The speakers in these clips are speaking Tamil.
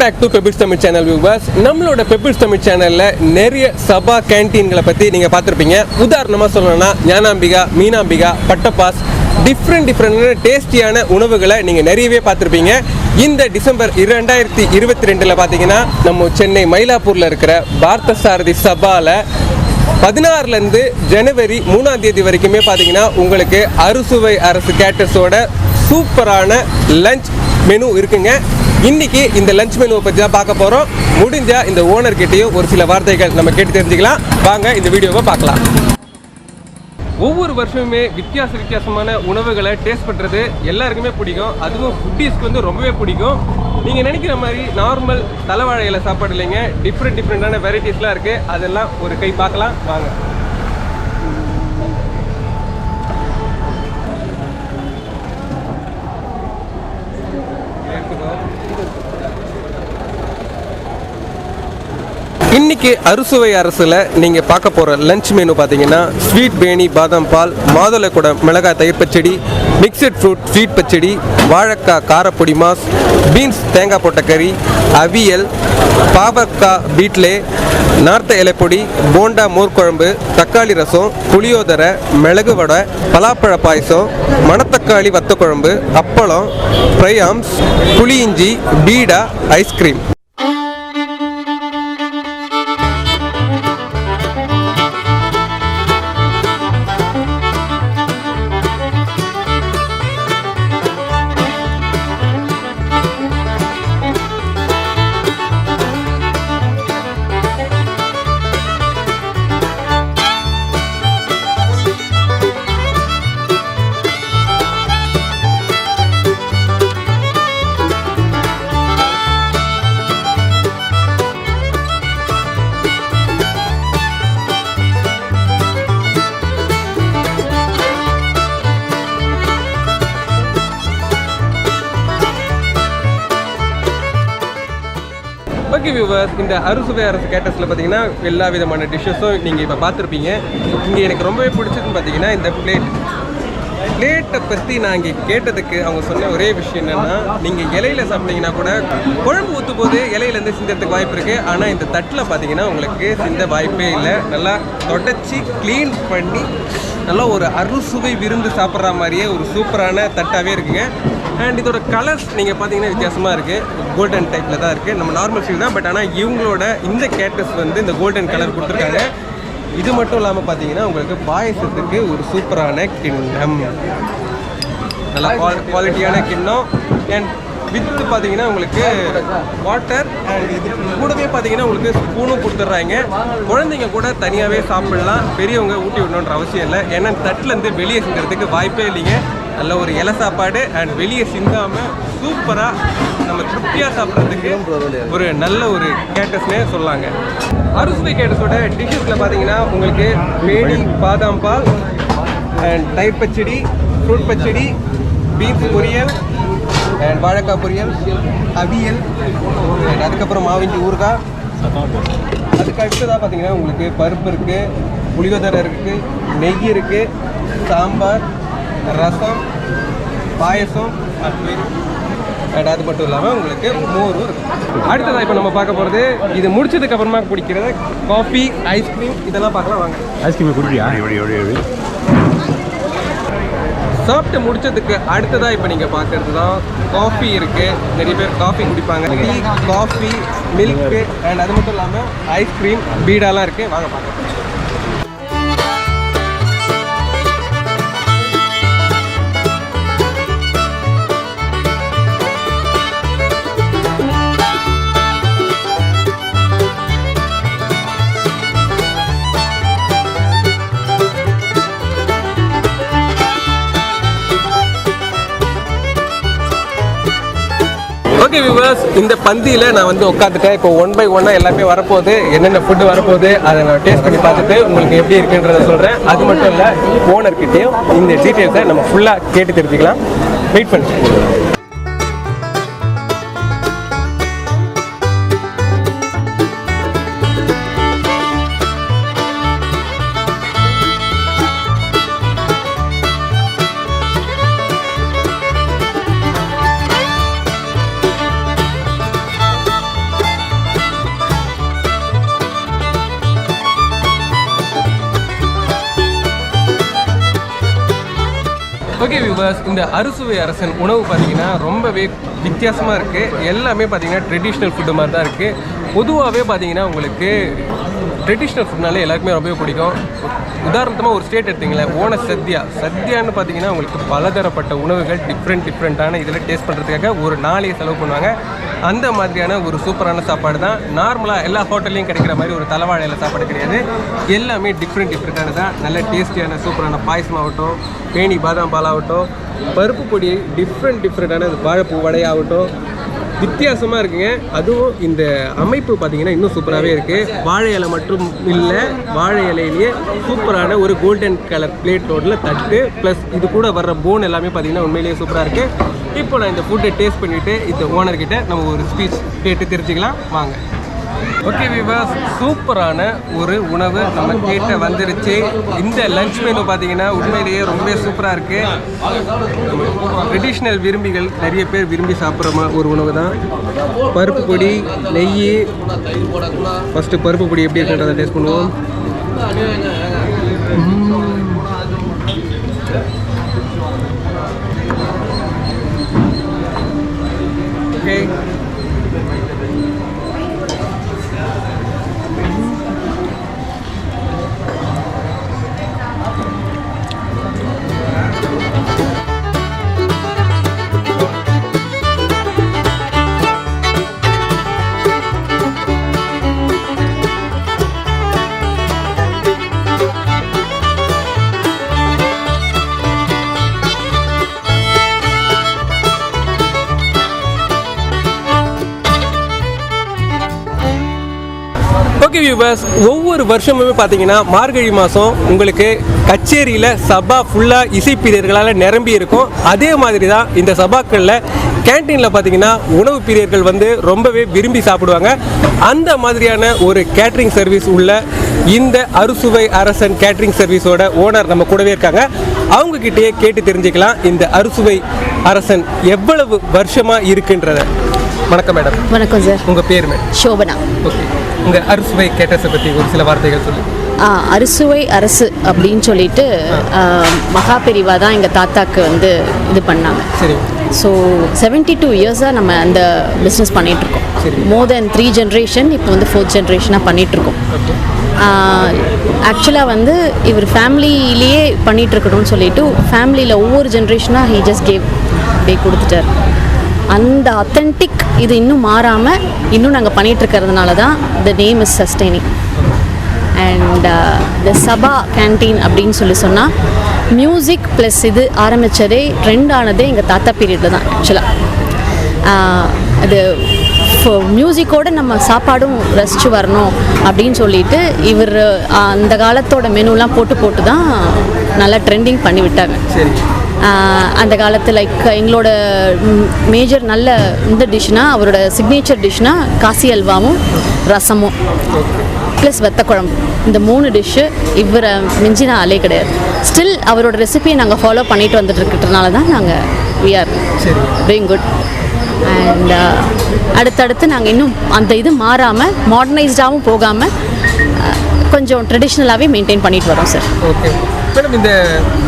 Back to Pebbles Tamil channel viewers. நம்மளோட பெபிள்ஸ் தமிழ் சேனலில் நிறைய சபா கேன்டீன்களை பற்றி நீங்கள் பார்த்துருப்பீங்க. உதாரணமாக சொல்லணும்னா ஞானாம்பிகா, மீனாம்பிகா, பட்டப்பாஸ், டிஃப்ரெண்ட் டேஸ்டியான உணவுகளை நீங்கள் நிறையவே பார்த்துருப்பீங்க. இந்த டிசம்பர் 2022 பார்த்தீங்கன்னா நம்ம சென்னை மயிலாப்பூரில் இருக்கிற பார்த்த சாரதி சபாவில் 16 ஜனவரி 3 வரைக்குமே பார்த்தீங்கன்னா உங்களுக்கு அறுசுவை அரசு கேட்டர்ஸோட சூப்பரான லஞ்ச் மெனு இருக்குங்க. இன்னைக்கு இந்த லஞ்ச் மெனுவை பற்றி தான் பார்க்க போகிறோம். முடிஞ்சால் இந்த ஓனர்கிட்டையும் ஒரு சில வார்த்தைகள் நம்ம கேட்டு தெரிஞ்சுக்கலாம். வாங்க இந்த வீடியோவை பார்க்கலாம். ஒவ்வொரு வருஷமுமே வித்தியாசமான உணவுகளை டேஸ்ட் பண்ணுறது எல்லாருக்குமே பிடிக்கும். அதுவும் ஃபுட்டீஸ்க்கு ரொம்பவே பிடிக்கும். நீங்கள் நினைக்கிற மாதிரி நார்மல் தலைவாழை இலை சாப்பாடு இல்லைங்க. டிஃப்ரெண்டான வெரைட்டிஸ்லாம் இருக்குது. அதெல்லாம் ஒரு கை பார்க்கலாம் வாங்க. இன்னைக்கு அறுசுவை அரசுல நீங்க பார்க்க போற லஞ்ச் மெனு பார்த்தீங்கன்னா ஸ்வீட் பேணி பாதாம் பால், மாதுளை குடம் மிளகாய் தயிர் பச்சடி, மிக்சட் ஃப்ரூட் ஸ்வீட் பச்சடி, வாழைக்காய் காரப்பொடி மாஸ், பீன்ஸ் தேங்காய் போட்ட கறி, அவியல், பாவக்காய் பீட்லே, நார்த்த இலைப்பொடி, போண்டா மோர் குழம்பு, தக்காளி ரசம், புளியோதரை, மிளகு வடை, பலாப்பழ பாயசம், மணத்தக்காளி வத்த குழம்பு, அப்பளம், ஃப்ரையாம்ஸ், புளியிஞ்சி, பீடா, ஐஸ்கிரீம். ஓகே வியூவர்ஸ், இந்த அறுசுவை அரசு கேட்டர்ஸில் பார்த்தீங்கன்னா எல்லா விதமான டிஷ்ஷஸும் நீங்கள் இப்போ பார்த்துருப்பீங்க. இங்கே எனக்கு ரொம்பவே பிடிச்சதுன்னு பார்த்தீங்கன்னா இந்த பிளேட்டை பற்றி நான் இங்கே கேட்டதுக்கு அவங்க சொன்ன ஒரே விஷயம் என்னென்னா, நீங்கள் இலையில் சாப்பிட்டீங்கன்னா கூட குழம்பு ஊற்றும் போது இலையிலேருந்து சிந்தறதுக்கு வாய்ப்பு இருக்குது. ஆனால் இந்த தட்டில் பார்த்தீங்கன்னா உங்களுக்கு சிந்த வாய்ப்பே இல்லை. நல்லா தொடச்சி க்ளீன் பண்ணி நல்லா ஒரு அறுசுவை விருந்து சாப்பிட்ற மாதிரியே ஒரு சூப்பரான தட்டாகவே இருக்குங்க. அண்ட் இதோட கலர்ஸ் நீங்கள் பார்த்தீங்கன்னா வித்தியாசமாக இருக்குது. கோல்டன் டைப்பில் தான் இருக்குது. நம்ம நார்மல் ஃபீல் தான். பட் ஆனால் இவங்களோட இந்த கேட்டர்ஸ் இந்த கோல்டன் கலர் கொடுத்துருக்காங்க. இது மட்டும் இல்லாமல் பார்த்தீங்கன்னா உங்களுக்கு பாயசத்துக்கு ஒரு சூப்பரான கிண்ணம், நல்லா குவாலிட்டியான கிண்ணம். அண்ட் வித்து பார்த்தீங்கன்னா உங்களுக்கு வாட்டர் அண்ட் இது கூடவே பார்த்தீங்கன்னா உங்களுக்கு ஸ்பூனும் கொடுத்துட்றாங்க. குழந்தைங்க கூட தனியாகவே சாப்பிடலாம். பெரியவங்க ஊட்டி விடணுன்ற அவசியம் இல்லை. ஏன்னா தட்டிலேருந்து வெளியே சிந்துறதுக்கு வாய்ப்பே இல்லைங்க. நல்ல ஒரு இலை சாப்பாடு அண்ட் வெளியே சிந்தாமல் சூப்பராக நம்ம திருப்தியாக சாப்பிட்றதுக்கு ஒரு நல்ல ஒரு கேட்டர்ஸ்னே சொல்லாங்க. அறுசுவை கேட்டர்ஸோட டிஷ்ஷஸில் பார்த்தீங்கன்னா உங்களுக்கு பேணி பாதாம் பால் அண்ட் தயிர் பச்சடி, ஃப்ரூட் பச்சடி, பீன்ஸ் பொரியல் அண்ட் வாழைக்காய் பொரியல், அவியல் அண்ட் அதுக்கப்புறம் மாவிஞ்சி ஊறுகாய். அதுக்கு அடுத்ததாக பார்த்தீங்கன்னா உங்களுக்கு பருப்பு இருக்குது, புளியோதரை இருக்குது, நெய் இருக்குது, சாம்பார், ரசம், பாயசம் அண்ட் அது மட்டும் இல்லாமல் உங்களுக்கு மோரும் இருக்குது. அடுத்ததாக இப்போ நம்ம பார்க்க போகிறது இது முடிச்சதுக்கு அப்புறமா குடிக்கிறது காஃபி, ஐஸ்கிரீம், இதெல்லாம் பார்க்கலாம் வாங்க. ஐஸ்கிரீம் குடிக்கியா? சாப்பிட்டு முடிச்சதுக்கு அடுத்ததாக இப்போ நீங்கள் பார்க்கறது தான் காஃபி இருக்குது. நிறைய பேர் காஃபி குடிப்பாங்க. டீ, காஃபி, மில்க்கு அண்ட் அது மட்டும் இல்லாமல் ஐஸ்கிரீம், பீடாலாம் இருக்குது. வாங்க பார்க்கலாம். ஓகே வியூவர்ஸ், இந்த பந்தியில் நான் உட்காந்துட்டேன். இப்போ 1 by 1 எல்லாமே வரப்போகுது. என்னென்ன ஃபுட்டு வரப்போகுது அதை நான் டேஸ்ட் பண்ணி பார்த்துட்டு உங்களுக்கு எப்படி இருக்குன்றதை சொல்கிறேன். அது மட்டும் இல்லை, ஓனர்கிட்டையும் இந்த டீட்டெயில்ஸை நம்ம ஃபுல்லாக கேட்டு தெரிஞ்சுக்கலாம். வெயிட் பண்ணி ஓகே வியூவர்ஸ், இந்த அறுசுவை அரசன் உணவு பார்த்தீங்கன்னா ரொம்பவே வித்தியாசமாக இருக்குது. எல்லாமே பார்த்தீங்கன்னா ட்ரெடிஷ்னல் ஃபுட்டு மாதிரி தான் இருக்குது. பொதுவாகவே பார்த்தீங்கன்னா உங்களுக்கு ட்ரெடிஷ்னல் ஃபுட்னாலே எல்லாருக்குமே ரொம்பவே பிடிக்கும். உதாரணமாக ஒரு ஸ்டேட் எடுத்திங்களேன், ஓன சத்யான்னு பார்த்தீங்கன்னா உங்களுக்கு பலதரப்பட்ட உணவுகள் டிஃப்ரெண்ட்டான இதில் டேஸ்ட் பண்ணுறதுக்காக ஒரு நாளையை செலவு பண்ணுவாங்க. அந்த மாதிரியான ஒரு சூப்பரான சாப்பாடு தான். நார்மலாக எல்லா ஹோட்டல்லையும் கிடைக்கிற மாதிரி ஒரு தலைவாழையில் சாப்பாடு கிடையாது. எல்லாமே டிஃப்ரெண்ட்டானது தான். நல்ல டேஸ்டியான சூப்பரான பாயசம் ஆகட்டும், பேணி பாதாம் பாலாகட்டும், பருப்பு பொடி டிஃப்ரெண்ட்டான வாழைப்பூ வடையாகட்டும், வித்தியாசமாக இருக்குங்க. அதுவும் இந்த அமைப்பு பார்த்தீங்கன்னா இன்னும் சூப்பராகவே இருக்குது. வாழை இலை மட்டும் இல்லை, வாழை இலையிலேயே சூப்பரான ஒரு கோல்டன் கலர் பிளேட் ரோட்டில் தட்டு ப்ளஸ் இது கூட வர்ற போன் எல்லாமே பார்த்தீங்கன்னா உண்மையிலேயே சூப்பராக இருக்குது. இப்போ நான் இந்த ஃபுட்டை டேஸ்ட் பண்ணிவிட்டு இந்த ஓனர்கிட்ட நம்ம ஒரு ஸ்பீச் கேட்டு தெரிஞ்சுக்கலாம் வாங்க. ஓகே வியூவர்ஸ், சூப்பரான ஒரு உணவு நம்ம கேட்ட வந்துருச்சு. இந்த லஞ்ச் மெனு பார்த்தீங்கன்னா உண்மையிலேயே ரொம்பவே சூப்பராக இருக்குது. ட்ரெடிஷ்னல் விரும்பிகள் நிறைய பேர் விரும்பி சாப்பிட்ற ஒரு உணவு தான். பருப்பு பொடி, நெய். ஃபஸ்ட்டு பருப்பு பொடி எப்படி இருக்குன்றதை டேஸ்ட் பண்ணுவோம். ஓகே, ஓகே வியூவர்ஸ், ஒவ்வொரு வருஷமுமே பார்த்தீங்கன்னா மார்கழி மாதம் உங்களுக்கு கச்சேரியில் சபா ஃபுல்லாக இசைப்பிரியர்களால் நிரம்பி இருக்கும். அதே மாதிரி தான் இந்த சபாக்களில் கேன்டீனில் பார்த்தீங்கன்னா உணவு பிரியர்கள் வந்து ரொம்பவே விரும்பி சாப்பிடுவாங்க. அந்த மாதிரியான ஒரு கேட்ரிங் சர்வீஸ் உள்ள இந்த அறுசுவை அரசன் கேட்ரிங் சர்வீஸோட ஓனர் நம்ம கூடவே இருக்காங்க. அவங்கக்கிட்டேயே கேட்டு தெரிஞ்சுக்கலாம் இந்த அறுசுவை அரசன் எவ்வளவு வருஷமாக இருக்குன்றத. வணக்கம் மேடம். வணக்கம் சார். உங்கள் பேர் மேடம்? சோபனா. ஓகே, உங்கள் அறுசுவை கேட்டர்ஸை பற்றி ஒரு சில வார்த்தைகள் சொல்லுங்கள். அறுசுவை அரசு அப்படின்னு சொல்லிட்டு மகா பெரிவா தான் எங்கள் தாத்தாக்கு வந்து இது பண்ணாங்க. சரி. ஸோ 72 இயர்ஸாக நம்ம அந்த பிஸ்னஸ் பண்ணிகிட்ருக்கோம். மோர் தென் 3 ஜென்ரேஷன், இப்போ வந்து 4th ஜென்ரேஷனாக பண்ணிகிட்ருக்கோம். ஆக்சுவலாக வந்து இவர் ஃபேமிலியிலேயே பண்ணிகிட்ருக்கணும்னு சொல்லிட்டு ஃபேமிலியில் ஒவ்வொரு ஜென்ரேஷனாக ஹீ ஜஸ்ட் அப்படியே கொடுத்துட்டார். அந்த அத்தன்டிக் இது இன்னும் மாறாமல் இன்னும் நாங்கள் பண்ணிகிட்ருக்கிறதுனால தான் the name is sustaining. And the Sabha canteen அப்படின்னு சொன்னால் மியூசிக் ப்ளஸ் இது ஆரம்பித்ததே ட்ரெண்ட் ஆனதே எங்கள் தாத்தா பீரியடில் தான். ஆக்சுவலாக அது மியூசிக்கோடு நம்ம சாப்பாடும் ரசித்து வரணும் அப்படின்னு சொல்லிட்டு இவர் அந்த காலத்தோட மெனுலாம் போட்டு தான் நல்லா ட்ரெண்டிங் பண்ணி விட்டாங்க. அந்த காலத்தில் லைக் எங்களோட மேஜர் நல்ல இந்த டிஷ்னால் அவரோட சிக்னேச்சர் டிஷ்னால் காசி அல்வாவும் ரசமும் ப்ளஸ் வெத்த குழம்பு, இந்த 3 டிஷ்ஷு இவரை மிஞ்சின ஆளே கிடையாது. ஸ்டில் அவரோட ரெசிபியை நாங்கள் ஃபாலோ பண்ணிட்டு வந்துட்டுருக்கிறதுனால தான் நாங்கள் we are doing good. And அடுத்தடுத்து நாங்கள் இன்னும் அந்த இது மாறாமல் மாடர்னைஸ்டாகவும் போகாமல் கொஞ்சம் ட்ரெடிஷ்னலாகவே மெயின்டைன் பண்ணிட்டு வரோம் சார். ஓகே மேடம், இந்த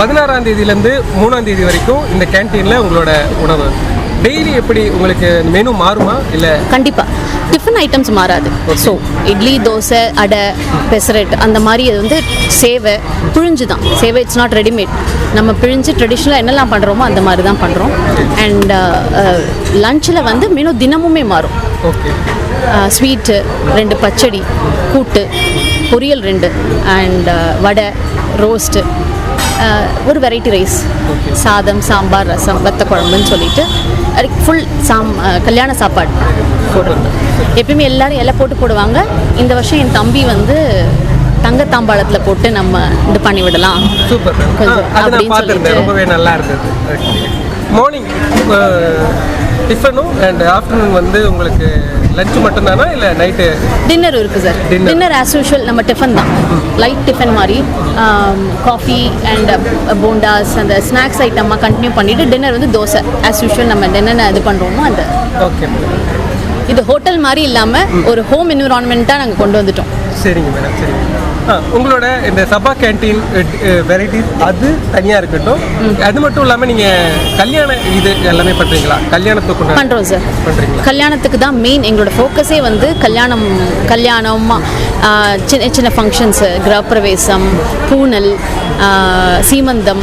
16ஆம் தேதியிலேருந்து 3ஆம் தேதி வரைக்கும் இந்த கேன்டீனில் உங்களோட உணவு டெய்லி எப்படி உங்களுக்கு மெனு மாறுமா? இல்லை, கண்டிப்பாக டிஃபன் ஐட்டம்ஸ் மாறாது. ஸோ இட்லி, தோசை, அடை, பெசரட் அந்த மாதிரி அது வந்து சேவை பிழிஞ்சு தான். சேவை இட்ஸ் நாட் ரெடிமேட். நம்ம பிழிஞ்சு ட்ரெடிஷ்னலாக என்னெல்லாம் பண்ணுறோமோ அந்த மாதிரி தான் பண்ணுறோம். அண்ட் லஞ்சில் வந்து மெனு தினமுமே மாறும். ஓகே, ஸ்வீட்டு 2, பச்சடி, கூட்டு, பொரியல் 2, அண்ட் வடை, ரோஸ்ட்டு, ஒரு வெரைட்டி ரைஸ், சாதம், சாம்பார், ரசம், வத்த குழம்புன்னு சொல்லிட்டு ஃபுல் கல்யாண சாப்பாடு போடுவாங்க. எப்பயுமே எல்லோரும் இலை போடுவாங்க. இந்த வருஷம் என் தம்பி வந்து தங்கத்தாம்பாளத்தில் போட்டு நம்ம இது பண்ணி விடலாம். சூப்பர் அப்படின்னு சொல்லிட்டு ரொம்பவே நல்லா இருந்தது. மார்னிங் டிஃபனும் அண்ட் ஆஃப்டர்நூன் வந்து உங்களுக்கு லஞ்ச் மட்டும்தானா இல்லை நைட்டு டின்னர் இருக்குது சார்? டின்னர் ஆஸ் யூஷுவல் நம்ம டிஃபன் தான், லைட் டிஃபன் மாதிரி. காஃபி அண்ட் போண்டாஸ் அந்த ஸ்நாக்ஸ் ஐட்டமாக கண்டினியூ பண்ணிவிட்டு டின்னர் வந்து தோசை ஆஸ் யூஷுவல் நம்ம என்னென்ன இது பண்ணுறோமோ அந்த. ஓகே, இது ஹோட்டல் மாதிரி இல்லாமல் ஒரு ஹோம் என்விரான்மெண்ட்டாக நாங்கள் கொண்டு வந்துட்டோம். சரிங்க மேடம், சரிங்க. உங்களோட இந்த சபா கேன்டீன் வெரைட்டிஸ் அது தனியாக இருக்கட்டும், அது மட்டும் இல்லாமல் நீங்கள் கல்யாண இது எல்லாமே பண்ணுறீங்களா? கல்யாணத்துக்கு பண்ணுறோம் சார். பண்ணுறீங்களா? கல்யாணத்துக்கு தான் மெயின். எங்களோட ஃபோக்கஸே வந்து கல்யாணம் சின்ன சின்ன ஃபங்க்ஷன்ஸு, கிரகப்பிரவேசம், பூனல், சீமந்தம்,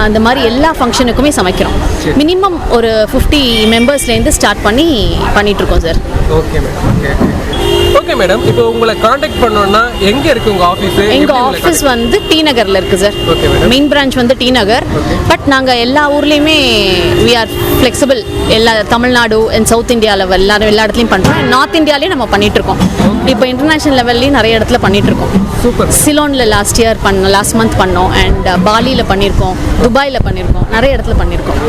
அந்த மாதிரி எல்லா ஃபங்க்ஷனுக்குமே சமைக்கிறோம். மினிமம் ஒரு 50 மெம்பர்ஸ்லேருந்து ஸ்டார்ட் பண்ணிகிட்ருக்கோம் sir. Okay madam. Okay madam, இப்போ உங்களை காண்டாக்ட் பண்ணோன்னா எங்கே இருக்குது உங்கள் ஆஃபீஸ்? எங்கள் ஆஃபீஸ் வந்து டி நகரில் இருக்குது sir. Okay madam. Main branch வந்து டி நகர். பட் நாங்கள் எல்லா ஊர்லேயுமே வி ஆர் ஃப்ளெக்சிபிள். எல்லா Tamil Nadu and south India level எல்லா இடத்துலையும் பண்ணுறோம். நார்த் இந்தியாலேயும் நம்ம பண்ணிகிட்ருக்கோம். இப்போ இன்டர்நேஷ்னல் லெவல்லையும் நிறைய இடத்துல பண்ணிகிட்ருக்கோம். சூப்பர். சிலோனில் லாஸ்ட் மந்த் பண்ணோம். அண்ட் பாலியில் பண்ணியிருக்கோம், துபாயில் பண்ணியிருக்கோம், நிறைய இடத்துல பண்ணியிருக்கோம்.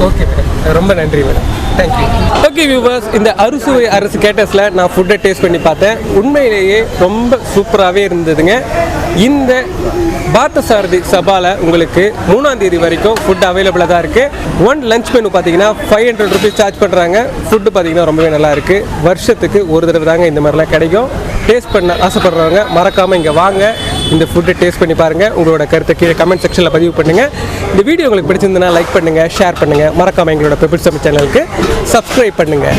ஓகே மேடம், ரொம்ப நன்றி மேடம். தேங்க்யூ. ஓகே வியூவர்ஸ், இந்த அறுசுவை அரசு கேட்டர்ஸில் நான் ஃபுட்டை டேஸ்ட் பண்ணி பார்த்தேன். உண்மையிலேயே ரொம்ப சூப்பராகவே இருந்ததுங்க. இந்த பார்த்தசாரதி சபாவில் உங்களுக்கு 3ஆம் தேதி வரைக்கும் ஃபுட் அவைலபிளாக தான் இருக்குது. ஒன் லஞ்ச் மெனு பார்த்தீங்கன்னா 500 ருபீஸ் சார்ஜ் பண்ணுறாங்க. ஃபுட்டு பார்த்தீங்கன்னா ரொம்பவே நல்லா இருக்குது. வருஷத்துக்கு ஒரு தடவை தாங்க இந்த மாதிரிலாம் கிடைக்கும். டேஸ்ட் பண்ண ஆசைப்படுறவங்க மறக்காமல் இங்கே வாங்க, இந்த ஃபுட்டை டேஸ்ட் பண்ணி பாருங்கள். உங்களோட கருத்தை கீழே கமெண்ட் செக்ஷனில் பதிவு பண்ணுங்கள். இந்த வீடியோ உங்களுக்கு பிடிச்சிருந்ததுன்னா லைக் பண்ணுங்கள், ஷேர் பண்ணுங்கள். மறக்காமல் எங்களோட பெபிள் சமையல் சேனலுக்கு சப்ஸ்கிரைப் பண்ணுங்கள்.